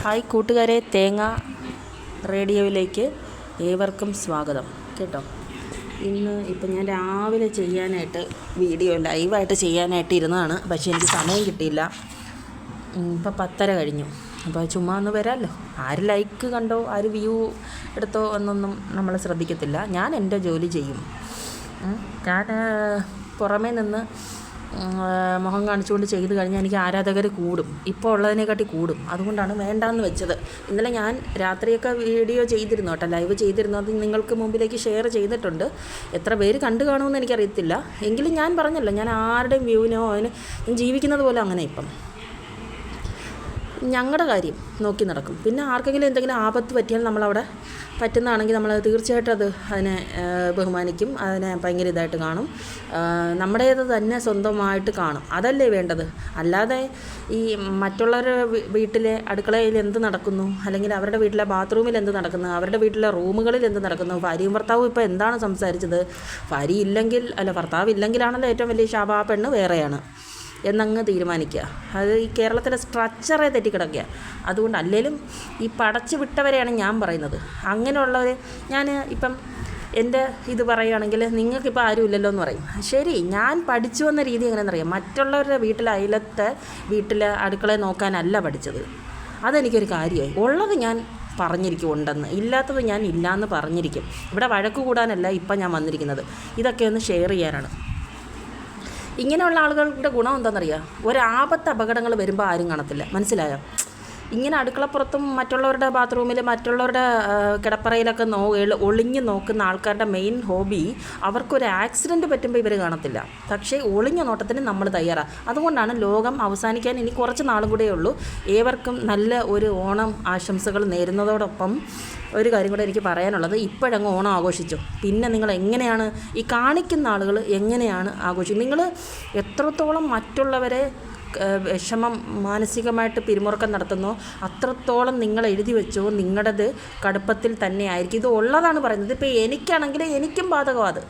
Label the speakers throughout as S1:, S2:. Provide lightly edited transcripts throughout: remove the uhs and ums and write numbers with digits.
S1: Hi കൂട്ടുകാരെ, തേങ്ങ റേഡിയോയിലേക്ക് ഏവർക്കും സ്വാഗതം കേട്ടോ. ഇപ്പം ഞാൻ രാവിലെ ചെയ്യാനായിട്ട് വീഡിയോ ലൈവായിട്ട് ചെയ്യാനായിട്ട് ഇരുന്നതാണ്, പക്ഷേ എനിക്ക് സമയം കിട്ടിയില്ല. ഇപ്പം 10:30 കഴിഞ്ഞു. അപ്പോൾ ചുമ്മാ ഒന്ന് വരാമല്ലോ. ആര് ലൈക്ക് കണ്ടോ, ആര് വ്യൂ എടുത്തോ എന്നൊന്നും നമ്മൾ ശ്രദ്ധിക്കത്തില്ല. ഞാൻ എൻ്റെ ജോലി ചെയ്യും. ഞാൻ പുറമേ നിന്ന് മുഖം കാണിച്ചുകൊണ്ട് ചെയ്ത് കഴിഞ്ഞാൽ എനിക്ക് ആരാധകർ കൂടും, ഇപ്പോൾ ഉള്ളതിനെക്കാട്ടി കൂടും. അതുകൊണ്ടാണ് വേണ്ടാന്ന് വെച്ചത്. ഇന്നലെ ഞാൻ രാത്രിയൊക്കെ വീഡിയോ ചെയ്തിരുന്നു കേട്ടോ, ലൈവ് ചെയ്തിരുന്നു. അത് നിങ്ങൾക്ക് മുമ്പിലേക്ക് ഷെയർ ചെയ്തിട്ടുണ്ട്. എത്ര പേര് കണ്ടു കാണുമെന്ന് എനിക്കറിയത്തില്ല. എങ്കിലും ഞാൻ പറഞ്ഞല്ലോ, ഞാൻ ആരുടെയും വ്യൂവിനോ അതിന് ജീവിക്കുന്നത് പോലെ അങ്ങനെ ഇപ്പം ഞങ്ങളുടെ കാര്യം നോക്കി നടക്കും. പിന്നെ ആർക്കെങ്കിലും എന്തെങ്കിലും ആപത്ത് പറ്റിയാൽ നമ്മളവിടെ പറ്റുന്നതാണെങ്കിൽ നമ്മൾ തീർച്ചയായിട്ടും അതിനെ ബഹുമാനിക്കും, അതിനെ ഭയങ്കര ഇതായിട്ട് കാണും. നമ്മുടേത് തന്നെ സ്വന്തമായിട്ട് കാണും. അതല്ലേ വേണ്ടത്. അല്ലാതെ ഈ മറ്റുള്ളവരുടെ വീട്ടിലെ അടുക്കളയിൽ എന്ത് നടക്കുന്നു, അല്ലെങ്കിൽ അവരുടെ വീട്ടിലെ ബാത്റൂമിൽ എന്ത് നടക്കുന്നു, അവരുടെ വീട്ടിലെ റൂമുകളിൽ എന്ത് നടക്കുന്നു, ഭാര്യയും ഭർത്താവും ഇപ്പോൾ എന്താണ് സംസാരിച്ചത്, ഭാര്യ ഇല്ലെങ്കിൽ ഭർത്താവ് ഇല്ലെങ്കിലാണല്ലോ ഏറ്റവും വലിയ ശാപം, ആ പെണ്ണ് വേറെയാണ് എന്നങ്ങ് തീരുമാനിക്കുക. അത് ഈ കേരളത്തിലെ സ്ട്രക്ചറെ തെറ്റിക്കിടക്കുക. അതുകൊണ്ട് അല്ലെങ്കിലും ഈ പടച്ചു വിട്ടവരെയാണ് ഞാൻ പറയുന്നത്. അങ്ങനെയുള്ളവർ ഞാൻ ഇപ്പം എൻ്റെ ഇത് പറയുകയാണെങ്കിൽ നിങ്ങൾക്കിപ്പോൾ ആരും ഇല്ലല്ലോ എന്ന് പറയും. ശരി, ഞാൻ പഠിച്ചു വന്ന രീതി എങ്ങനെയെന്നറിയാം. മറ്റുള്ളവരുടെ അയലത്തെ വീട്ടിലെ അടുക്കളയെ നോക്കാനല്ല പഠിച്ചത്. അതെനിക്കൊരു കാര്യമായി. ഉള്ളത് ഞാൻ പറഞ്ഞിരിക്കും ഉണ്ടെന്ന്, ഇല്ലാത്തത് ഞാൻ ഇല്ലയെന്ന് പറഞ്ഞിരിക്കും. ഇവിടെ വഴക്ക് കൂടാനല്ല ഇപ്പം ഞാൻ വന്നിരിക്കുന്നത്, ഇതൊക്കെ ഒന്ന് ഷെയർ ചെയ്യാനാണ്. ഇങ്ങനെയുള്ള ആളുകളുടെ ഗുണം എന്താണെന്നറിയാം, ഒരാപത്ത് അപകടങ്ങൾ വരുമ്പോൾ ആരും കാണത്തില്ല. മനസ്സിലായോ? ഇങ്ങനെ അടുക്കളപ്പുറത്തും മറ്റുള്ളവരുടെ ബാത്റൂമിൽ മറ്റുള്ളവരുടെ കിടപ്പറയിലൊക്കെ ഒളിഞ്ഞ് നോക്കുന്ന ആൾക്കാരുടെ മെയിൻ ഹോബി, അവർക്കൊരു ആക്സിഡൻറ്റ് പറ്റുമ്പോൾ ഇവർ കാണത്തില്ല. പക്ഷേ ഒളിഞ്ഞ നോട്ടത്തിന് നമ്മൾ തയ്യാറാണ്. അതുകൊണ്ടാണ് ലോകം അവസാനിക്കാൻ ഇനി കുറച്ച് നാളും കൂടെയേ ഉള്ളൂ. ഏവർക്കും നല്ല ഒരു ഓണം ആശംസകൾ നേരുന്നതോടൊപ്പം ഒരു കാര്യം കൂടെ എനിക്ക് പറയാനുള്ളത്, ഇപ്പോഴങ്ങ് ഓണം ആഘോഷിച്ചു. പിന്നെ നിങ്ങൾ എങ്ങനെയാണ് ഈ കാണിക്കുന്ന ആളുകൾ എങ്ങനെയാണ് ആഘോഷിക്കുന്നത്? നിങ്ങൾ എത്രത്തോളം മറ്റുള്ളവരെ വിഷമം മാനസികമായിട്ട് പിരിമുറുക്കം നടത്തുന്നോ അത്രത്തോളം നിങ്ങൾ എഴുതി വെച്ചോ, നിങ്ങളുടേത് കടുപ്പത്തിൽ തന്നെ ആയിരിക്കും. ഇത് ഉള്ളതാണ് പറയുന്നത്. ഇപ്പോൾ എനിക്കാണെങ്കിൽ എനിക്കും ബാധകമാണ്.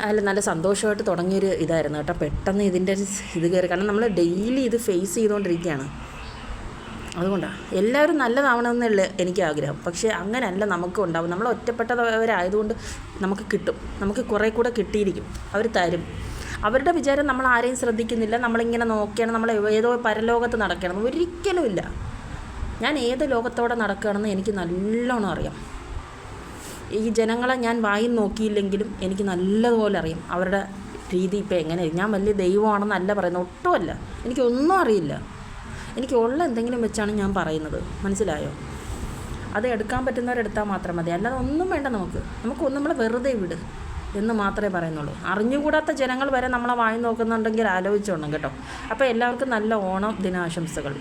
S1: അതിൽ നല്ല സന്തോഷമായിട്ട് തുടങ്ങിയൊരു ഇതായിരുന്നു കേട്ടോ. പെട്ടെന്ന് ഇതിൻ്റെ ഇത് കയറി, കാരണം നമ്മൾ ഡെയിലി ഇത് ഫേസ് ചെയ്തുകൊണ്ടിരിക്കുകയാണ്. അതുകൊണ്ടാണ് എല്ലാവരും നല്ലതാവണമെന്നുള്ള എനിക്ക് ആഗ്രഹം. പക്ഷേ അങ്ങനെയല്ല നമുക്ക് ഉണ്ടാവും. നമ്മൾ ഒറ്റപ്പെട്ടവരായതുകൊണ്ട് നമുക്ക് കിട്ടും, നമുക്ക് കുറേ കൂടെ കിട്ടിയിരിക്കും, അവർ തരും. അവരുടെ വിചാരം നമ്മൾ ആരെയും ശ്രദ്ധിക്കുന്നില്ല, നമ്മളിങ്ങനെ നോക്കിയാണ്, നമ്മൾ ഏതോ പരലോകത്ത് നടക്കണം. ഒരിക്കലുമില്ല. ഞാൻ ഏത് ലോകത്തോടെ നടക്കുകയാണെന്ന് എനിക്ക് നല്ലോണം അറിയാം. ഈ ജനങ്ങളെ ഞാൻ വായും നോക്കിയില്ലെങ്കിലും എനിക്ക് നല്ലതുപോലെ അറിയാം അവരുടെ രീതി ഇപ്പോൾ എങ്ങനെ. ഞാൻ വലിയ ദൈവമാണെന്നല്ല പറയുന്നത്, ഒട്ടുമല്ല. എനിക്കൊന്നും അറിയില്ല. എനിക്ക് ഉള്ള എന്തെങ്കിലും വെച്ചാണ് ഞാൻ പറയുന്നത്. മനസ്സിലായോ? അത് എടുക്കാൻ പറ്റുന്നവരെടുത്താൽ മാത്രം മതി. അല്ലാതെ ഒന്നും വേണ്ട. നമുക്കൊന്നും നമ്മളെ വെറുതെ വിട് എന്ന് മാത്രമേ പറയുന്നുള്ളൂ. അറിഞ്ഞുകൂടാത്ത ജനങ്ങൾ വരെ നമ്മളെ വായി നോക്കുന്നുണ്ടെങ്കിൽ ആലോചിച്ചോണം കേട്ടോ. അപ്പോൾ എല്ലാവർക്കും നല്ല ഓണം ദിനാശംസകൾ.